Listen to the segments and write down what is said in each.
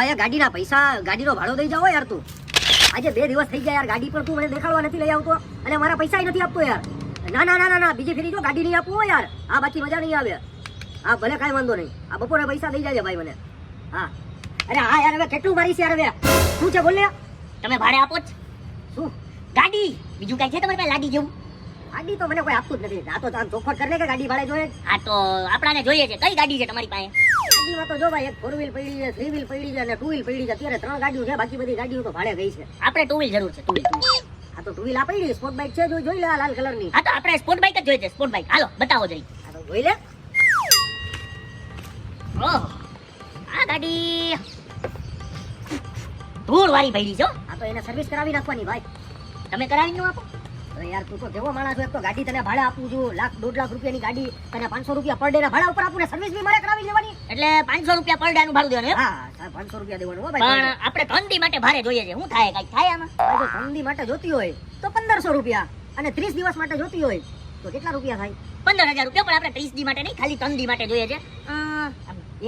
ભાઈ ગાડીના પૈસા ગાડીનો ભાડો દઈ જાવ યાર તું. આજે 2 દિવસ થઈ ગયા યાર, ગાડી પર તું મને દેખાડવા નથી લઈ આવતો અને મારા પૈસા નથી આપતો યાર. ના ના ના ના, બીજી ફેરી જો ગાડી નહીં આપવું યાર. હા બાકી મજા નહીં આવે. હા ભલે કાંઈ વાંધો નહીં, આ બપોરે પૈસા દઈ જાય ભાઈ મને. હા અરે હા યાર, હવે કેટલું મારીશ યાર હવે. શું છે બોલ ને. તમે ભાડે આપો જ શું ગાડી? બીજું કઈ છે તમારી પાસે લાડી જેવું? ગાડી તો મને કોઈ આપતું જ નથી. આ તો આમ ચોખવટ કરીને કે ગાડી ભાડે જોઈએ. આ તો આપણાને જોઈએ છે. કઈ ગાડી છે તમારી પાસે? ગાડીમાં તો જો ભાઈ એક 4 વ્હીલ પડી છે, 3 વ્હીલ પડી છે અને 2 વ્હીલ પડી છે. અત્યારે 3 ગાડીઓ છે, બાકી બધી ગાડીઓ તો ભાડે ગઈ છે. આપણે 2 વ્હીલ જરૂર છે. 2 વ્હીલ. આ તો 2 વ્હીલ આ પડી, સ્પોર્ટ બાઇક છે, જોઈ લે આ લાલ કલરની. હા તો આપણે સ્પોર્ટ બાઇક જ જોઈએ છે. સ્પોર્ટ બાઇક હાલો બતાવો જરી. આ તો જોઈ લે. ઓહ આ ગાડી ધૂળ વાળી પડી છે. આ તો એને સર્વિસ કરાવી નાખવાની ભાઈ. તમે કરાવી ન આપો? અરે યાર તું તો જેવો માણસ હોય, એક તો ગાડી તને ભાડે આપું છું, 1.5 લાખ રૂપિયાની ગાડી તને 500 રૂપિયા પર ડે ના ભાડા ઉપર આપું ને સર્વિસ બી મારે કરાવી લેવાની. એટલે 500 રૂપિયા પર ડે નું ભાડું દેવાનું એમ? હા 500 રૂપિયા દેવાનું હો ભાઈ. પણ આપણે ધંધી માટે ભાડે જોઈએ છે. શું થાય? કઈ થાય આમાં? ભાઈ જો ધંધી માટે જોતી હોય તો 1500 રૂપિયા અને 30 દિવસ માટે જોતી હોય તો કેટલા રૂપિયા થાય? 15,000 રૂપિયા. પણ આપણે 30 દી માટે નહીં, ખાલી 3 દી માટે જોઈએ છે.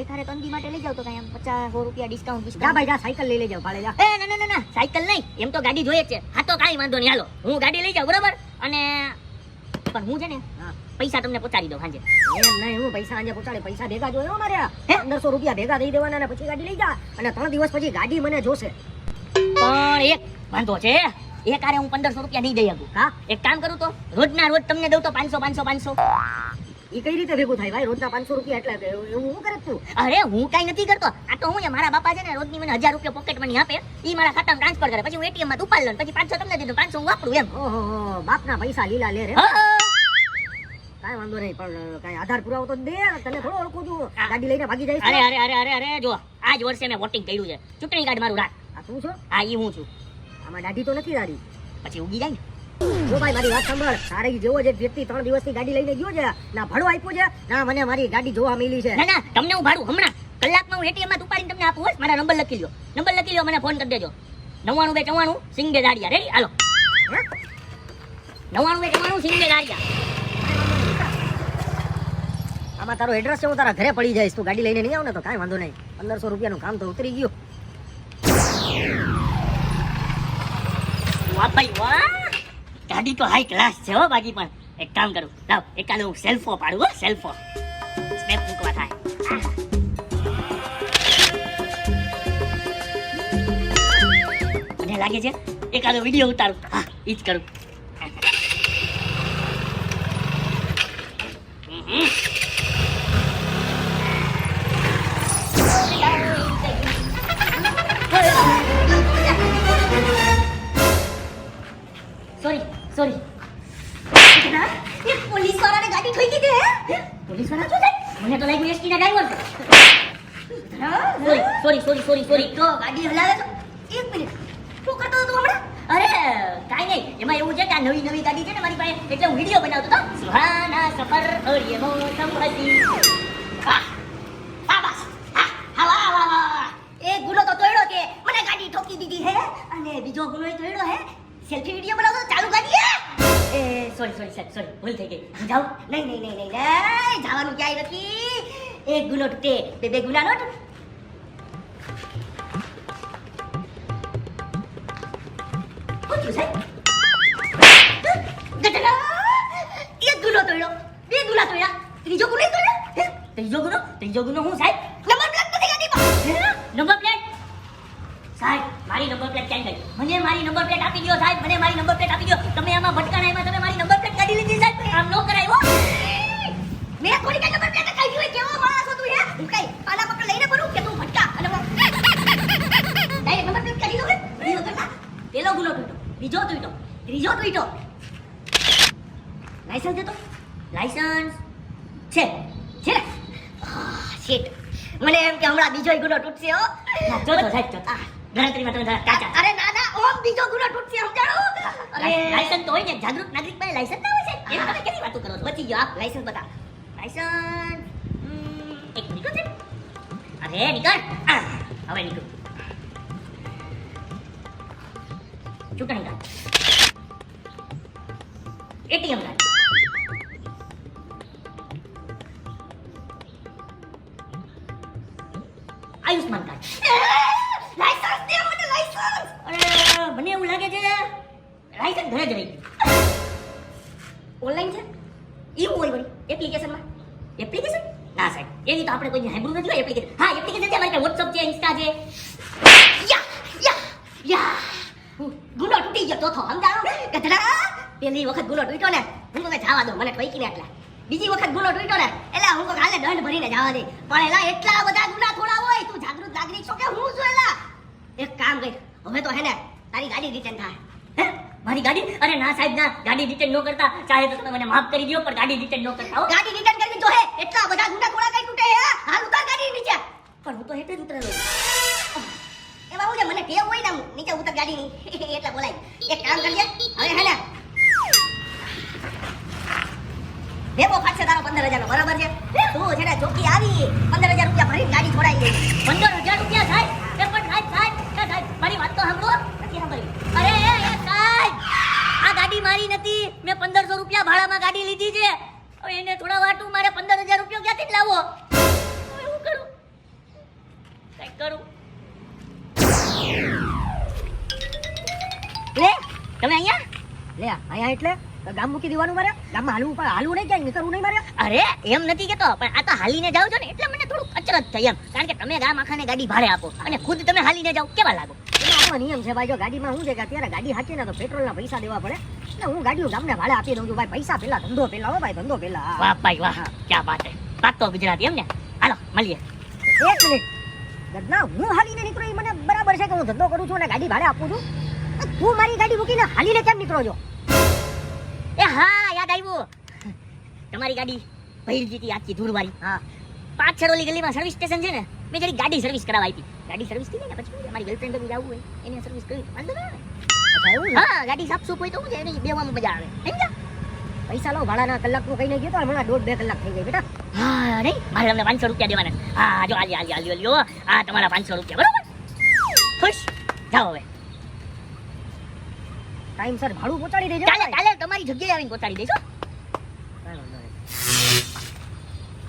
એક હારે 3 દી માટે લઈ જાવ તો કઈ આમ 50 રૂપિયા ડિસ્કાઉન્ટ. જા ભાઈ જા, સાયકલ લઈ લેજો ભાડે જા. એ ના ના ના, સાયકલ નહીં, એમ તો ગાડી જોઈએ છે. હા તો કાંઈ વાંધો નહીં, હાલો હું ગાડી લઈ જાઉં બરોબર. અને પણ હું છે ને પૈસા તમને પહોંચાડી દઉં સાંજે. એમ નહીં, હું પૈસા આજે પહોંચાડે, પૈસા ભેગા જોઈએ હો મારે. 1500 રૂપિયા ભેગા દઈ દેવાના અને પછી ગાડી લઈ જા. અને 3 દિવસ પછી ગાડી મને જોશે. પણ એક વાંધો છે, એક હારે હું 1500 રૂપિયા નહીં દઈ શકું. હા એક કામ કરું તો રોજના રોજ તમને દઉં તો 500. એ કઈ રીતે ભેગું થાય ભાઈ? રોજના 500 રૂપિયા એટલે એવું હું કરે તું? અરે હું કાંઈ નથી કરતો. આ તો હું છે, મારા બાપા છે ને રોજની મને 1000 રૂપિયા પોકેટ મની આપે, ઈ મારા ખાતામાં ટ્રાન્સફર કરે, પછી હું એટીએમ માં ઉપાડ લઉં, પછી 500 તમને દીધું, 500 હું વાપરું એમ. ઓહો બાપના પૈસા લીલા લે રે. હા. કાંઈ વાંધો નહીં, પણ કાંઈ આધાર પુરાવો તો દે. તને થોડો ઓળખું છું, ગાડી લઈને ભાગી જઈશ. અરે જો આજ વર્ષે મેં વોટિંગ કર્યું છે. ચૂંટણી કાર્ડ મારું રાખ. આ તું છો? હા ઈ હું છું. આમાં દાઢી તો નથી દાઢી. પછી ઉગી જાય ને. જો ભાઈ મારી વાત સાંભળ, તારે જેવો જે વ્યક્તિ 3 દિવસથી ગાડી લઈને ગયો છે, ના ભાડું આપ્યું છે, ના મને મારી ગાડી જોવા મળી છે. ના તમને હું ભાડું હમણાં કલાકમાં હું એટીએમ માં ઉપાડીને તમને આપું. હોય મારા નંબર લખી લ્યો, મને ફોન કરી દેજો. 99 સિંગે દાડિયા. રેડી હાલો. 99 સિંગે દાડિયા. આમાં તારો એડ્રેસ છે, હું તારા ઘરે પડી જઈશ. તું ગાડી લઈને નહીં આવ ને તો કાંઈ વાંધો નહીં. 1500 રૂપિયાનું કામ તો ઉતરી ગયું. વાહ ભાઈ વાહ, ગાડી તો હાઈ ક્લાસ છે હો. બાકી પણ એક કામ કરું, લાવ એકાદો હું સેલ્ફો પાડું. હો સેલ્ફો, સ્નેપ મૂકવા થાય. મને લાગે છે એકાદો વિડીયો ઉતારું. હા ઈ જ કરું. સોરી પોલીસ વાળાને ગાડી ઠોકી દીધી હે? પોલીસ વાળા શું થાય? મને તો લાગ્યું એસટી ના ડ્રાઈવર છે. સોરી તો ગાડી હલાવે તો 1 મિનિટ શું કરતો હતો હમણાં? અરે કાઈ નહીં, એમાં એવું છે કે આ નવી ગાડી છે ને મારી પાસે, એટલે હું વિડીયો બનાવતો હતો. સુહાના સફર ઓર યે મૌસમ હસી. બસ વાહ. એક ગુનો તો તોડ્યો કે મને ગાડી ઠોકી દીધી હે, અને બીજો ગુનો એ તોડ્યો હે સેલ્ફી વિડીયો બનાવતો ચાલુ ગાડી હે. સોરી ભૂલ થઈ ગઈ. જાઉં? નહીં જવાનું ક્યાંય નથી. એક ગુનો તૂટે, બે ગુના નોટ. શું થયું સાહેબ? એક ગુનો તોડ્યો, 2 ગુના તોડ્યા, ત્રીજો ગુનો તોડ્યો. ત્રીજો ગુનો હું સાહેબ? નંબર પ્લેટ નથી ગાડીમાં. નંબર પ્લેટ સાહેબ, મારી નંબર પ્લેટ ક્યાં ગઈ? મને મારી નંબર પ્લેટ આપી દો સાહેબ, તમે મારી નંબર પ્લેટ આપી દો. તમે આમાં ભટકાણા, એમાં તમે મારી નંબર પ્લેટ કાઢી લીધી સાહેબ. આમ નો કરાય હો. મેં થોડી કઈ નંબર પ્લેટ કાઢી હોય. કેવો માણસ હતો હે? હું કઈ પાલા પકડ લઈને ફરું કે તું ભટકા? અને ડાયરેક્ટ નંબર પ્લેટ કાઢી લો કે વિડિયો કરતા. પેલો ગુનો તૂટ્યો, બીજો તૂટ્યો, ત્રીજો તૂટ્યો. લાયસન્સ દેતો? લાયસન્સ છે ને? શિટ, મને એમ કે હમણાં બીજો ગુનો તૂટશે હો. જો સાહેબ જો ગણતરીમાં તમે કાચા. અરે ના ઓમ બીજો ગુનો તૂટશે સમજાણો. અરે લાયસન્સ તો હોય ને, જાગૃત નાગરિક પાસે લાયસન્સ ના હોય છે. એમ તમે કેવી વાતો કરો છો? બચી ગયો. આપ લાયસન્સ બતા. લાયસન્સ એક નીકળ છે. અરે નીકળ. હવે નીકળ. ચૂંટણી card, ATM card, Ayushman card. મને એવું લાગે છે લાયસન્સ ઘરે જ રહી ગયું ઓનલાઈન છે એવું હોય વળી એપ્લિકેશનમાં એપ્લિકેશન ના સાહેબ એની તો આપણે કોઈ સાંભળ્યું નથી એપ્લિકેશન હા એપ્લિકેશન છે મારી પાસે WhatsApp છે Insta છે યા યા યા ગુનો તૂટી ગયો ચોથો સમજાણો ગધડા પેલી વખત ગુનો તૂટ્યો ને હું કહે જવા દો મને ઠોકીને એટલા બીજી વખત ગુનો તૂટ્યો ને એટલે હું કહું હાલે દંડ ભરીને જવા દે પણ એલા એટલા બધા ગુના થોડા હોય તું જાગૃત નાગરિક છો કે હું છું એલા એક કામ કર હવે તો હે ને તારી ગાડી રિટર્ન થાય હે મારી ગાડી અરે ના સાહેબ ના ગાડી રિટર્ન ન કરતા ચાહે તો તમે મને માફ કરી દો પણ ગાડી રિટર્ન ન કરતા હો ગાડી રિટર્ન કરવી જો હે એટલા બધા ગુના થોડા કઈ તૂટે હે હાલ ઉતાર ગાડી નીચે પણ હું તો હેઠે જ ઉતરેલો એમાં હું મને ટેવ હોય ને નીચે ઉતર ગાડીની એટલે બોલાય એક કામ કરજે હવે હે ને દેવો પાછે તારો 15,000 નો બરાબર છે તું છે ને ચોકી આવી 15,000 રૂપિયા ભરીને ગાડી છોડાઈ ગઈ 15,000 રૂપિયા સાહેબ એ પણ સાહેબ મારી વાત તો સાંભળો નથી સાંભળી અરે એ સાહેબ આ ગાડી મારી નથી મેં 1500 રૂપિયા ભાડામાં ગાડી લીધી છે હવે એને થોડા વાટું મારે 15,000 રૂપિયા ક્યાંથી જ લાવો હવે હું કરું કઈ કરું લે તમે અહીંયા લે આયા એટલે ગામ મૂકી દેવાનું મારે ગામમાં હાલવું નહીં ક્યાંય નીકળવું નહીં મારે અરે એમ નથી કેતો પણ આ તો હાલીને જાવ છો ને એટલે મને થોડું અચરજ થઈ એમ કારણ કે તમે ગામ આખાને ગાડી ભાડે આપો અને ખુદ તમે હાલીને જાવ કેવા લાગો એનો આપણો નિયમ છે ભાઈ જો ગાડીમાં શું છે કે અત્યારે ગાડી હાંકીને તો પેટ્રોલના પૈસા દેવા પડે એટલે હું ગાડીઓ ગામને ભાડે આપી દઉં છું ભાઈ પૈસા પહેલા ધંધો પહેલા હો ભાઈ ધંધો પહેલા વાહ ભાઈ વાહ ક્યાં વાત હે વાત તો ગુજરાતી એમ ને હાલો મળીએ એક મિનિટ ગદના હું હાલીને નીકળું એ મને બરાબર છે કે હું ધંધો કરું છું અને ગાડી ભાડે આપું છું તું મારી ગાડી મૂકીને હાલીને કેમ નીકળો છો એ હા યાદ આવ્યું તમારી ગાડી ભૈરજી હતી આખી ધૂળવાળી હા પાછળ ઓલી ગલીમાં સર્વિસ સ્ટેશન છે ને મેં જરી ગાડી સર્વિસ કરાવવા આપી ગાડી સર્વિસ થઈ ને પછી મારી ગર્લફ્રેન્ડ બી જવું હોય એને સર્વિસ કરી વાંધો ના આવે અચ્છા એવું છે? હા ગાડી સાફ સૂફ હોય તો હું છે એની બેવામાં મજા આવે સમજ્યા પૈસા લો ભાડાના કલાકનું કહીને ગયો તો હમણાં 1.5-2 કલાક થઈ ગઈ બેટા હા નહીં મારે તમને 500 રૂપિયા દેવાના હા જો આલ્યો આ તમારા 500 રૂપિયા બરોબર ખુશ જાઓ હવે ટાઈમસર ભાડું પહોંચાડી દેજો કાલે તમારી જગ્યાએ આવીને પહોંચાડી દઈશું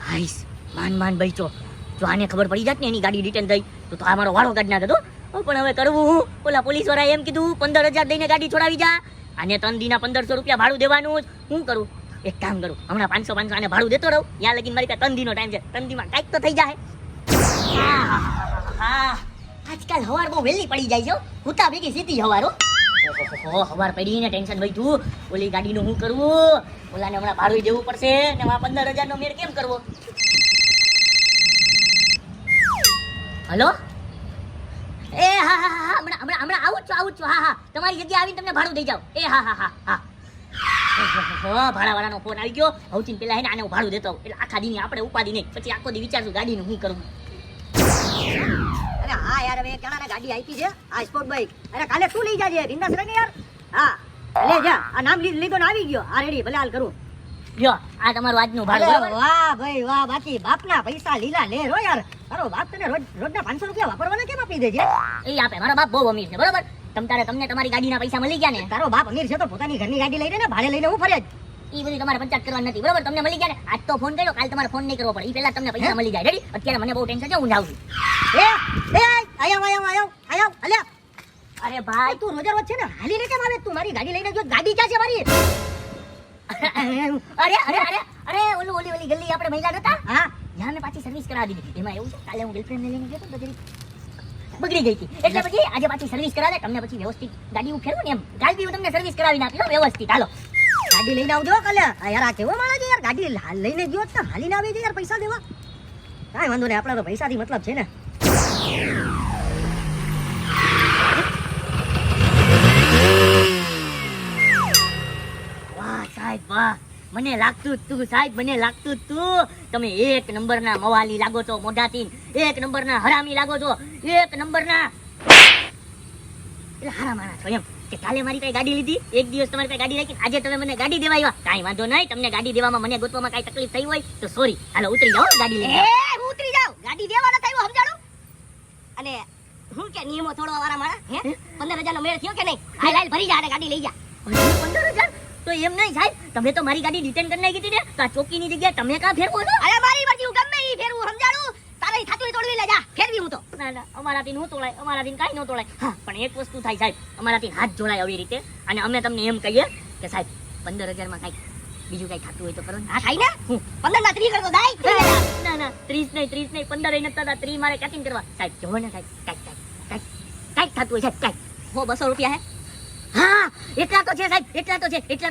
હાઈસ માન બઈચો જો આને ખબર પડી જાત ને એની ગાડી રિટર્ન થઈ તો આ મારો વાળો કાઢ નાખે તો પણ હવે કરવું હું ઓલા પોલીસ વાળા એમ કીધું 15,000 દઈને ગાડી છોડાવી જા આને 3 દીના 1500 રૂપિયા ભાડું દેવાનું હું કરું એક કામ કરું હમણાં 500 આને ભાડું દેતો રહું ત્યાં લગીને મારી પાસે 3 દીનો ટાઈમ છે 3 દીમાં કાંઈક તો થઈ જાય હા આજકાલ હવાર બહુ વહેલી પડી જાય છે હુતા ભેગી સીધી હવારો ઓહો હવાર પડીને ટેન્શન વહીતું ઓલી ગાડીનું શું કરવું ઓલાને હમણાં ભાડું દેવું પડશે ને આ 15,000 નો મેળ કેમ કરવો હલો એ હા હમણાં આવું જ છું હા તમારી જગ્યાએ આવીને તમને ભાડું દઈ જાવ એ હા ભાડાવાળાનો ફોન આવી ગયો સૌથી પહેલા આને હું ભાડું દેતો એટલે આખા દીની આપણે ઉપાડી નહીં પછી આખો દી વિચારશું ગાડીનું શું કરવું અરે હા યાર હવે કેણાને ગાડી આપી છે આ સ્પોર્ટ બાઈક અરે કાલે તું લઈ જાજે બિંદાસ રહે યાર હા લે જા આ નામ લીધો ને આવી ગયો આ રેડી ભલે હાલ કરું જો આ તમારું આજનું ભાડું અરે વાહ ભાઈ વાહ બાકી બાપના પૈસા લીલા લે રો યાર તારો બાપ તને રોજના 500 રૂપિયા વાપરવાના કેમ આપી દેજે એ આપે મારો બાપ બહુ અમીર છે બરોબર તમને તમારી ગાડીના પૈસા મળી ગયા ને તારો બાપ અમીર છે તો પોતાની ઘરની ગાડી લઈને ને ભાડે લઈને હું ફરે જ એ બધું તમારે પંચાયત કરવાની નથી બરોબર તમને મળી ગયા ને આજ તો ફોન કર્યો કાલ તમારે ફોન નહીં કરવો પડે એ પહેલા તમને પૈસા મળી જાય રેડી અત્યારે મને બહુ ટેન્શન છે હું જાઉં છું આયો અલ્યા અરે ભાઈ તું રોજર વચ્ચે ને હાલીને કેમ આવે તું મારી ગાડી લઈને જો ગાડી ક્યાં છે મારી અરે ઓલી ગલી આપણે મહિલા નતા હા ત્યાં મેં પાછી સર્વિસ કરાવી દીધી એમાં એવું છે કાલે હું ગર્લફ્રેન્ડને લઈને ગયો તો જરી બગડી ગઈ હતી એટલે પછી આજે પાછી સર્વિસ કરાવે તમને પછી વ્યવસ્થિત ગાડી હું ફેરવું ને એમ કાલ બી હું તમને સર્વિસ કરાવી નાખી વ્યવસ્થિત હાલો ગાડી લઈને આવજો કાલે યાર આ કેવો માણસ છે યાર ગાડી લઈને ગયો તો હાલીને આવી છે યાર પૈસા દેવા કાંઈ વાંધો નહીં આપણા તો પૈસાથી મતલબ છે ને વાહ સાહેબ વાહ મને લાગતું તું સાહેબ મને લાગતું તું તમે એક નંબરના મવાલી લાગો છો મોઢાથી એક નંબરના હરામી લાગો છો એક નંબરના એટલે હારા માણસ છો એમ કે કાલે મારી પાસે ગાડી લીધી એક દિવસ તમારી પાસે ગાડી રાખી આજે તમે મને ગાડી દેવા આવ્યા કાંઈ વાંધો નહીં તમને ગાડી દેવામાં મને ગોતવામાં કાંઈ તકલીફ થઈ હોય તો સોરી હાલો ઉતરી જાઓ ગાડી લઈને હું ઉતરી જાઉં ગાડી દેવા ન થયું સમજાણું અને હું કે નિયમો થોડો વાળા મારા હે 15,000 નો મેળ થયો કે નહીં હાલ ભરી જા અને ગાડી લઈ જા 15,000 તો એમ નહીં સાહેબ તમે તો મારી ગાડી રિટર્ન કરી નાખી હતી ને તો આ ચોકીની જગ્યાએ તમે કાં ફેરવો છો અરે મારી મરજી હું ગમે ઈ ફેરવું સમજાણું તારે થતું હોય તોડવી લે જા ફેરવી હું તો ના ના અમારાથી નો તોડાય અમારાથી કાઈ નો તોડાય હા પણ એક વસ્તુ થાય સાહેબ અમારાથી હાથ જોડાય આવી રીતે અને અમે તમને એમ કહીએ કે સાહેબ 15,000 માં કાઈ બીજું કઈ ખાતું હોય તો કરો હા થાય ને હું 15 ના 30 કરતો દાય ના ના 30 નહીં 15 નથી થતા 30 મારે કટિંગ કરવા સાહેબ જો ને સાહેબ કાઈ થતું હોય સાહેબ કાઈ હો 200 રૂપિયા હે હા એટલા તો છે સાહેબ એટલા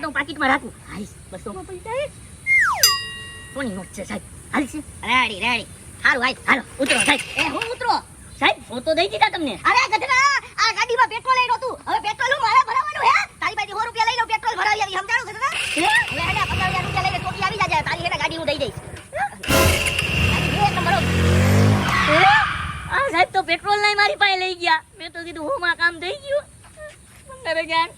તો હું પાકીટમાં રાખું હાઈસ 200 માં પૈસા હે કોની નોટ છે સાહેબ હાલ છે રેડી હારું હાલ હાલો ઉતરો સાહેબ એ હું ઉતરો સાહેબ ફોટો દઈ દીધા તમને અરે ગધરા આ ગાડીમાં પેટ્રોલ લઈ નહોતું હવે પેટ્રોલ હું મારે ભરાવાનું હે તારી પાસે 100 રૂપિયા લઈ લો પેટ્રોલ ભરાવી આવી સમજાણું ગધરા હવે હેડા 15,000 રૂપિયા લઈને ટોટી આવી જાજે તારી હેડા ગાડી હું દઈ દઈશ એક નંબર આ સાહેબ તો પેટ્રોલ નહીં મારી પાસે લઈ ગયા મેં તો કીધું હોમાં કામ થઈ ગયું 15,000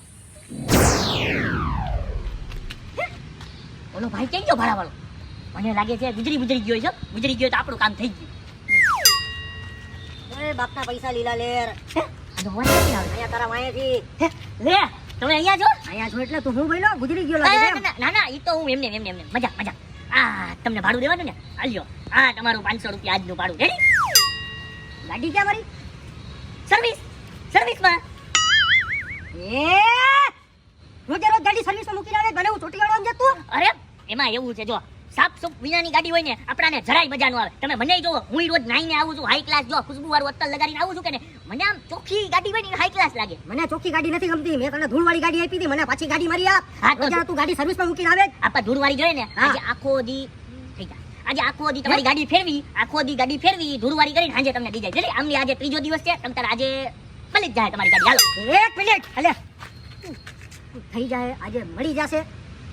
ઓલો ભાઈ કેમ ગયો ભાડાવાળો મને લાગે છે ગુજરી ગયો છે ગુજરી ગયો તો આપણું કામ થઈ ગયું અરે બાપના પૈસા લીલા લેર અહીંયા તારા વાંહેથી લે તમે અહીંયા છો એટલે તું હું બોલ્યો ગુજરી ગયો લાગે છે ના ઈ તો હું એમને મજાક આ તમને ભાડું દેવાનું ને આલ્યો આ તમારું 500 રૂપિયા આજનું ભાડું રેડી ગાડી ક્યાં મારી સર્વિસમાં રોજે રોજ ગાડી સર્વિસમાં મૂકીને આવે મને હું ચોટી વાળો સમજે તું અરે એમાં એવું છે જો સાફ સુફ વિનાની ગાડી હોય ને આપણાને જરાય મજા ન આવે તમે મને જોવો હું રોજ નાઈને આવું છું હાઈ ક્લાસ જો ખુશ્બુ વાળું અત્તર લગાડીને આવું છું કે ને મને આમ ચોખ્ખી ગાડી હોય ને હાઈ ક્લાસ લાગે મને ચોખ્ખી ગાડી નથી ગમતી મેં તને ધૂળવાળી ગાડી આપી હતી મને પાછી ગાડી મારી આપ હા તો રોજ તું ગાડી સર્વિસમાં મૂકીને આવે આપા ધૂળવાળી જોઈએ ને આજે આખો દી થઈ જાય આજે આખો દી તમારી ગાડી ફેરવી ધૂળવાળી કરીને સાંજે તમને દી જાય એટલે આમની આજે ત્રીજો દિવસ છે તમ તાર આજે મળી જ જાય તમારી ગાડી હાલો 1 મિનિટ અલે થઈ જાય આજે મળી જશે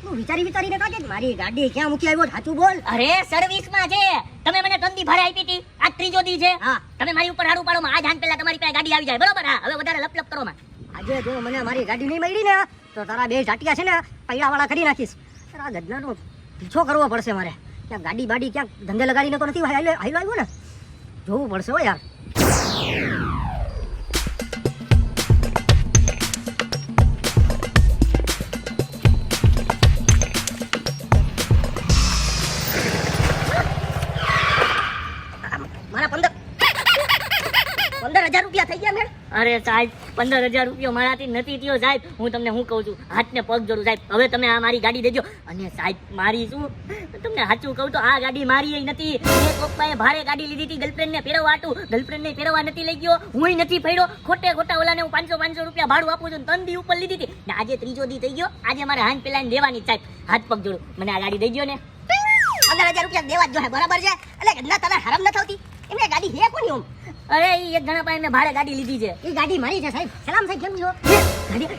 તું વિચારીને કાજે મારી ગાડી ક્યાં મૂકી આવ્યો સાચું બોલ અરે સર્વિસમાં છે તમે મને તંદી ભાડે આપી હતી આ ત્રીજો દી છે હા તમે મારી ઉપર હાડું પાડો માં આજ હાન પહેલા તમારી પાસે ગાડી આવી જાય બરોબર હા હવે વધારે લપ કરો માં આજે જો મને મારી ગાડી નહીં મળી ને તો તારા બે ઝાટિયા છે ને પૈડાવાળા કરી નાખીશ તારા ગદનાનો પીછો કરવો પડશે મારે ક્યાં ગાડી બાડી ક્યાં ધંધે લગાડીને તો નથી આવ્યો ને જોવું પડશે હો યાર મારા 15,000 રૂપિયા થઈ ગયા મેં અરે સાહેબ 15,000 રૂપિયા મારાથી નથી થયો સાહેબ હું તમને હું કહું છું હાથને પગ જોડું સાહેબ હવે તમે આ મારી ગાડી દેજો અને સાહેબ મારી શું તમને સાચું કહું તો આ ગાડી મારી નથી મેં પપ્પાએ ભાડે ગાડી લીધી હતી ગર્લફ્રેન્ડને ફેરવવા ગર્લફ્રેન્ડને ફેરવવા નથી લઈ ગયો હું નથી ફેર્યો ખોટા ઓલાને હું 500 રૂપિયા ભાડું આપું છું 3 દી ઉપર લીધી હતી ને આજે ત્રીજો દી થઈ ગયો આજે મારે હાથ પેલા દેવાની સાહેબ હાથ પગ જોડું મને આ ગાડી દઈ ગયો ને 15,000 રૂપિયા દેવા જ જો બરાબર છે એટલે ના તને હરામ ન થતી એમને ગાડી હે કોની ઓમ અરે ઈ એક જણા પાસે મેં ભાડે ગાડી લીધી છે એ ગાડી મારી છે સાહેબ સલામ સાહેબ કેમ છો ગાડી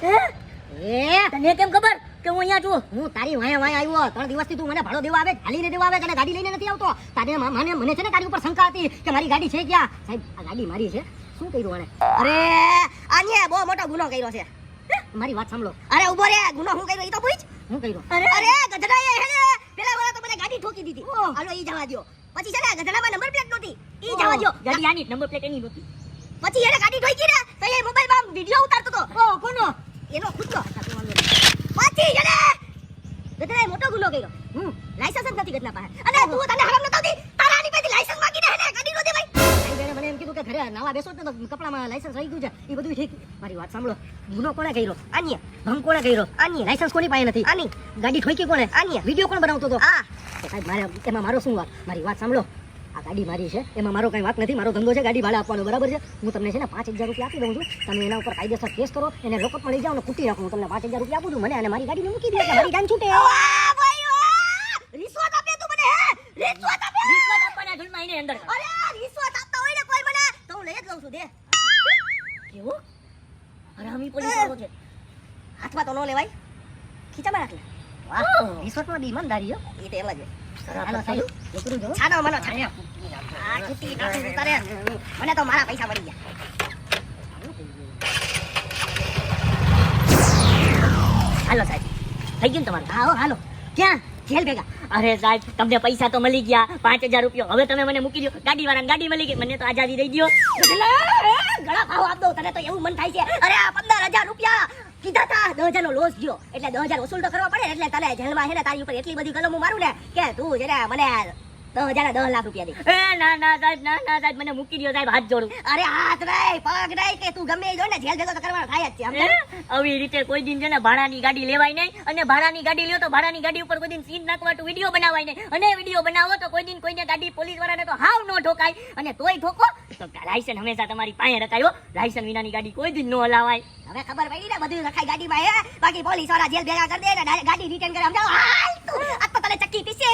તને કેમ ખબર કે હું અહીંયા છું હું તારી વાય આવ્યો 3 દિવસથી તું મને ભાડો દેવા આવે હાલીને દેવા આવે તને ગાડી લઈને નથી આવતો તારે મને છે ને તારી ઉપર શંકા હતી કે મારી ગાડી છે ક્યાં સાહેબ આ ગાડી મારી છે શું કર્યું આને અરે આને બહુ મોટો ગુનો કર્યો છે મારી વાત સાંભળો અરે ઉભો રે ગુનો હું કર્યો ઈ તો પૂછ હું કર્યો અરે ગધડાએ હેને પેલા વાળા તો મને ગાડી ઠોકી દીધી હાલો ઈ જવા દ્યો પછી છે ને ગધડામાં નંબર પ્લેટ નહોતી ઈ જવા દ્યો ગાડી આની નંબર પ્લેટ એની નહોતી પછી એને ગાડી ઠોકી ને તો એ મોબાઈલમાં વિડિયો ઉતારતો તો ઓ કોનો એનો ખુદનો પછી એને ગધડાએ મોટો ગુનો કર્યો લાયસન્સ જ નથી ગધડા પાસે અને તું તને હરામ ન થતી તારા આની પાસે લાયસન્સ માંગીને હેને ગાડી નો દેવાય ભાઈ બેને મને એમ કીધું કે ઘરે નવા બેસો તો કપડામાં લાયસન્સ રહી ગયું છે એ બધું ઠીક મારી વાત સાંભળો ગુનો કોણે કર્યો આની ભંગ કોણે કર્યો આની લાયસન્સ કોની પાસે નથી આની ગાડી ઠોકી કોણે આની વિડિયો કોણ બનાવતો તો આ સાહેબ મારે એમાં મારો શું વાત મારી વાત સાંભળો આ ગાડી મારી છે એમાં મારો કઈ વાત નથી મારો ધંધો છે ગાડી ભાડે આપવાનો બરાબર છે હું તમને છે ને 5,000 રૂપિયા આપી દઉં છું તમે એના ઉપર કાયદેસર કેસ કરો એને લોકઅપમાં લઈ જાઓ ને કૂટી રાખો હું તમને 5,000 રૂપિયા આપું છું મને અને મારી ગાડીને મૂકી દે એટલે મારી જાન છૂટે રિશ્વત આપે તું મને રિશ્વત આપવાના ધૂળમાં એને અંદર અરે રિશ્વત આપતા હોય ને કોઈ મને તો હું લઈ જ લઉં છું દે કેવું હરામી પોલીસ વાળો છે હાથમાં તો ન લેવાય ખીચામાં રાખ લે વાહ રિશ્વતમાં બી ઈમાનદારી હો એ તો એમ જ હાલો સાહેબ એકરું જો છાનો મનો છાનો આ કીટી નાખી ઉતારે મને તો મારા પૈસા મળી ગયા હાલો સાહેબ થઈ ગયું ને તમારું હા હાલો ક્યાં જેલ ભેગા અરે સાહેબ તમને પૈસા તો મળી ગયા 5,000 રૂપિયા હવે તમે મને મૂકી દો ગાડી વાળાને ગાડી મળી ગઈ મને તો આઝાદી દઈ દો ગળા ભાવ આપ દો તને તો એવું મન થાય છે અરે આ 15,000 રૂપિયા કીધા તા 10,000 નો લોસ ગયો એટલે 10,000 વસૂલ તો કરવા પડે એટલે તને જેલમાં છે ને તારી ઉપર એટલી બધી કલમો મારું ને કે તું છે ને મને 10 લાખ રૂપિયા દે. એ ના ના સાહેબ મને મૂકી દ્યો સાહેબ, હાથ જોડું. અરે હાથ નહીં, પગ નહીં, કે તું ગમે એ જો ને જેલ ભેગો તો કરવાનો થાય જ છે સમજ્યા? આવી રીતે કોઈ દિન છે ને ભાડાની ગાડી લેવાય નહીં, અને ભાડાની ગાડી લ્યો તો ભાડાની ગાડી ઉપર કોઈ દિન સીન નાખવાટું વિડીયો બનાવાય નહીં, અને વિડીયો બનાવો તો કોઈ દિન કોઈને ગાડી પોલીસ વાળાને તો હાવ નો ઠોકાય, અને તોય ઠોકો તો લાયસન્સ હંમેશા તમારી પાસે રખાયો. લાયસન્સ વિનાની ગાડી કોઈ દિન નો હલાવાય. હવે ખબર પડી ને બધું રખાય ગાડીમાં, હે? બાકી પોલીસ વાળા જેલ ભેગા કરી દે ને ગાડી રિટર્ન કરે સમજાવો. હાલ તું આ તો તને ચક્કી પીસે.